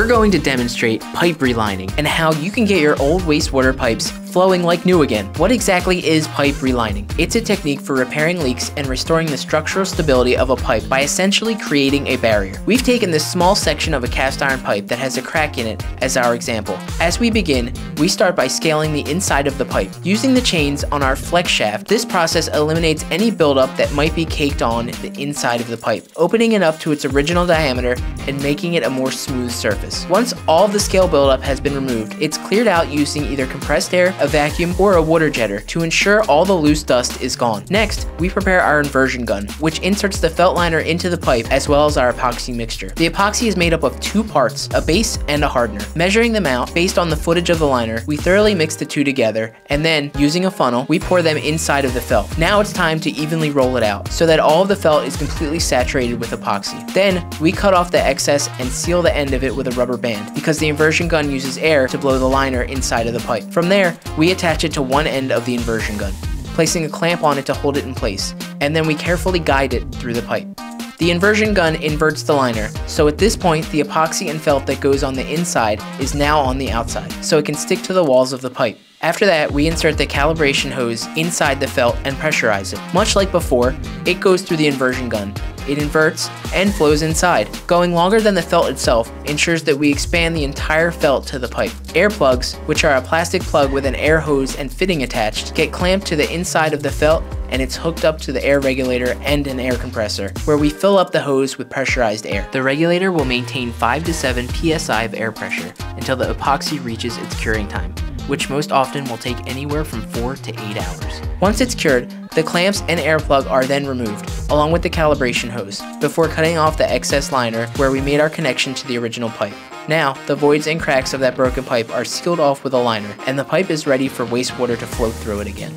going to demonstrate pipe relining and how you can get your old wastewater pipes flowing like new again. What exactly is pipe relining? It's a technique for repairing leaks and restoring the structural stability of a pipe by essentially creating a barrier. We've taken this small section of a cast iron pipe that has a crack in it as our example. As we begin, we start by scaling the inside of the pipe. Using the chains on our flex shaft, this process eliminates any buildup that might be caked on the inside of the pipe, opening it up to its original diameter and making it a more smooth surface. Once all of the scale buildup has been removed, it's cleared out using either compressed air, a vacuum, or a water jetter to ensure all the loose dust is gone. Next, we prepare our inversion gun, which inserts the felt liner into the pipe as well as our epoxy mixture. The epoxy is made up of two parts, a base and a hardener. Measuring them out based on the footage of the liner, we thoroughly mix the two together, and then, using a funnel, we pour them inside of the felt. Now it's time to evenly roll it out so that all of the felt is completely saturated with epoxy. Then, we cut off the excess and seal the end of it with a rubber band because the inversion gun uses air to blow the liner inside of the pipe. From there, we attach it to one end of the inversion gun, placing a clamp on it to hold it in place, and then we carefully guide it through the pipe. The inversion gun inverts the liner, so at this point the epoxy and felt that goes on the inside is now on the outside, so it can stick to the walls of the pipe. After that, we insert the calibration hose inside the felt and pressurize it. Much like before, it goes through the inversion gun. It inverts and flows inside. Going longer than the felt itself ensures that we expand the entire felt to the pipe. Air plugs, which are a plastic plug with an air hose and fitting attached, get clamped to the inside of the felt, and it's hooked up to the air regulator and an air compressor, where we fill up the hose with pressurized air. The regulator will maintain 5 to 7 psi of air pressure until the epoxy reaches its curing time, which most often will take anywhere from 4 to 8 hours. Once it's cured, the clamps and air plug are then removed, along with the calibration hose, before cutting off the excess liner where we made our connection to the original pipe. Now, the voids and cracks of that broken pipe are sealed off with a liner, and the pipe is ready for wastewater to flow through it again.